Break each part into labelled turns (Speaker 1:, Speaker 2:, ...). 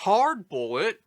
Speaker 1: Hard bullet?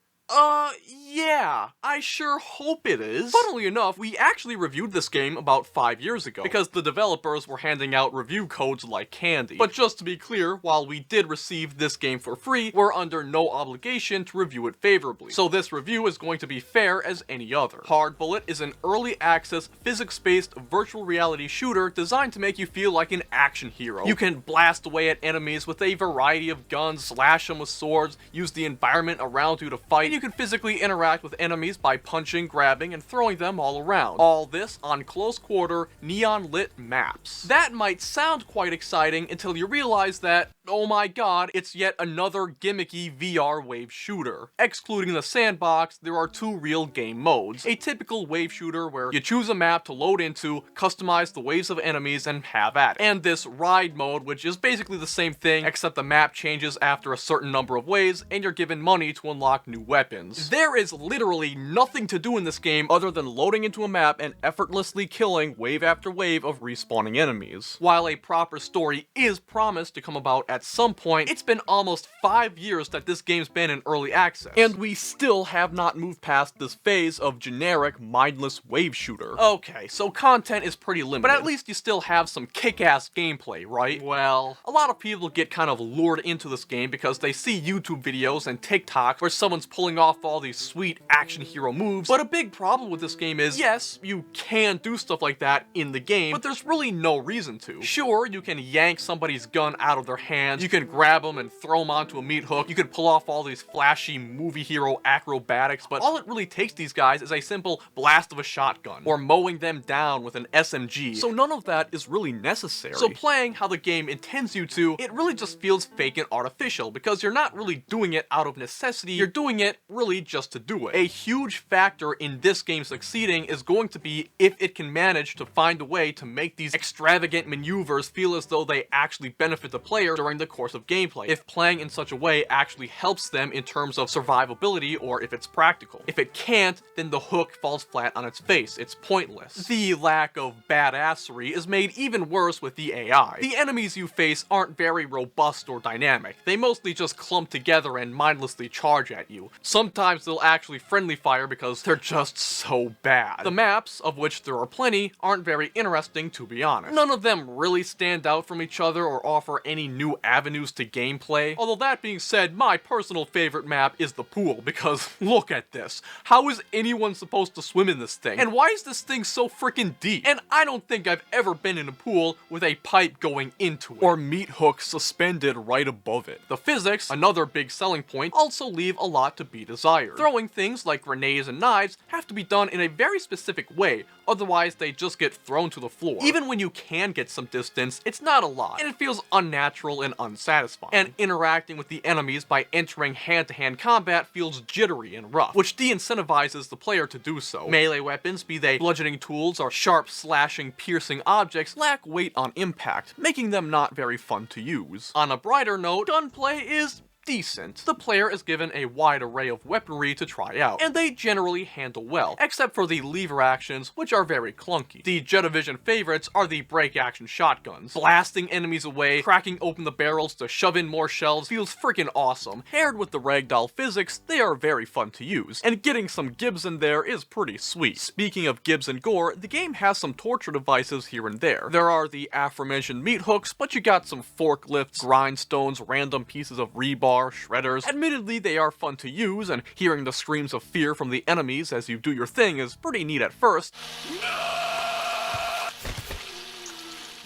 Speaker 1: Yeah, I sure hope it is. Funnily enough, we actually reviewed this game about 5 years ago, because the developers were handing out review codes like candy. But just to be clear, while we did receive this game for free, we're under no obligation to review it favorably. So this review is going to be fair as any other. Hard Bullet is an early access, physics-based virtual reality shooter designed to make you feel like an action hero. You can blast away at enemies with a variety of guns, slash them with swords, use the environment around you to fight, and you can physically interact with enemies by punching, grabbing, and throwing them all around. All this on close-quarter, neon-lit maps. That might sound quite exciting until you realize that, oh my god, it's yet another gimmicky VR wave shooter. Excluding the sandbox, there are 2 real game modes. A typical wave shooter where you choose a map to load into, customize the waves of enemies, and have at it. And this ride mode, which is basically the same thing, except the map changes after a certain number of waves, and you're given money to unlock new weapons. There is literally nothing to do in this game other than loading into a map and effortlessly killing wave after wave of respawning enemies. While a proper story is promised to come about at some point, it's been almost 5 years that this game's been in early access, and we still have not moved past this phase of generic, mindless wave shooter. Okay, so content is pretty limited, but at least you still have some kick-ass gameplay, right? Well, a lot of people get kind of lured into this game because they see YouTube videos and TikToks where someone's pulling off all these sweet action hero moves, but a big problem with this game is, yes, you can do stuff like that in the game, but there's really no reason to. Sure, you can yank somebody's gun out of their hands, you can grab them and throw them onto a meat hook, you can pull off all these flashy movie hero acrobatics, but all it really takes these guys is a simple blast of a shotgun, or mowing them down with an SMG, so none of that is really necessary. So playing how the game intends you to, it really just feels fake and artificial, because you're not really doing it out of necessity, you're doing it really just to do it. A huge factor in this game succeeding is going to be if it can manage to find a way to make these extravagant maneuvers feel as though they actually benefit the player during the course of gameplay. If playing in such a way actually helps them in terms of survivability, or if it's practical. If it can't, then the hook falls flat on its face. It's pointless. The lack of badassery is made even worse with the AI. The enemies you face aren't very robust or dynamic. They mostly just clump together and mindlessly charge at you. Sometimes they'll actually friendly fire because they're just so bad. The maps, of which there are plenty, aren't very interesting, to be honest. None of them really stand out from each other or offer any new avenues to gameplay. Although that being said, my personal favorite map is the pool, because look at this. How is anyone supposed to swim in this thing? And why is this thing so freaking deep? And I don't think I've ever been in a pool with a pipe going into it, or meat hooks suspended right above it. The physics, another big selling point, also leave a lot to be desired. Throwing things like grenades and knives have to be done in a very specific way, otherwise they just get thrown to the floor. Even when you can get some distance, it's not a lot, and it feels unnatural and unsatisfying. And interacting with the enemies by entering hand-to-hand combat feels jittery and rough, which de-incentivizes the player to do so. Melee weapons, be they bludgeoning tools or sharp, slashing, piercing objects, lack weight on impact, making them not very fun to use. On a brighter note, gunplay is decent. The player is given a wide array of weaponry to try out, and they generally handle well, except for the lever actions, which are very clunky. The Jetavision favorites are the break action shotguns. Blasting enemies away, cracking open the barrels to shove in more shells feels freaking awesome. Paired with the ragdoll physics, they are very fun to use, and getting some gibs in there is pretty sweet. Speaking of gibs and gore, the game has some torture devices here and there. There are the aforementioned meat hooks, but you got some forklifts, grindstones, random pieces of rebar, shredders. Admittedly, they are fun to use, and hearing the screams of fear from the enemies as you do your thing is pretty neat at first.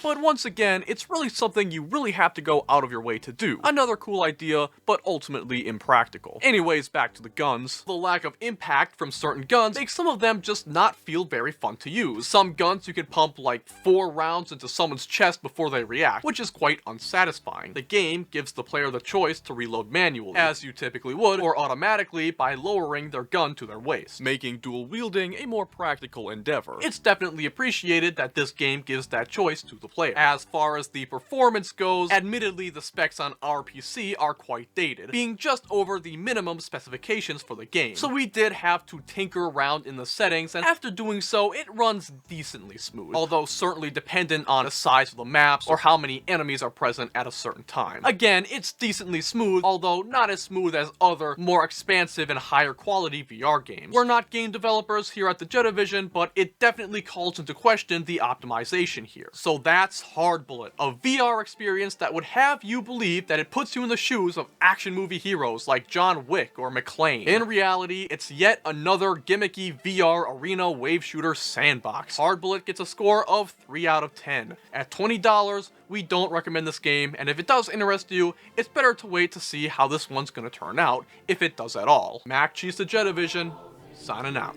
Speaker 1: But once again, it's really something you really have to go out of your way to do. Another cool idea, but ultimately impractical. Anyways, back to the guns. The lack of impact from certain guns makes some of them just not feel very fun to use. Some guns you can pump like 4 rounds into someone's chest before they react, which is quite unsatisfying. The game gives the player the choice to reload manually, as you typically would, or automatically by lowering their gun to their waist, making dual wielding a more practical endeavor. It's definitely appreciated that this game gives that choice to the player. As far as the performance goes, admittedly the specs on our PC are quite dated, being just over the minimum specifications for the game. So we did have to tinker around in the settings, and after doing so, it runs decently smooth, although certainly dependent on the size of the maps or how many enemies are present at a certain time. Again, it's decently smooth, although not as smooth as other, more expansive and higher quality VR games. We're not game developers here at the Jedivision, but it definitely calls into question the optimization here. So that's Hard Bullet, a VR experience that would have you believe that it puts you in the shoes of action movie heroes like John Wick or McClane. In reality, it's yet another gimmicky VR arena wave shooter sandbox. Hard Bullet gets a score of 3 out of 10. At $20, we don't recommend this game, and if it does interest you, it's better to wait to see how this one's gonna turn out, if it does at all. Mac Cheese the Jedivision, signing out.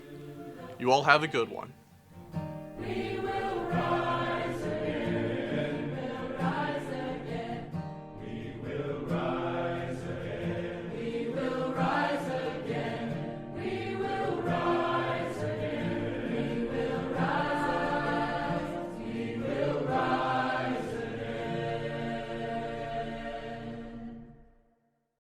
Speaker 1: You all have a good one.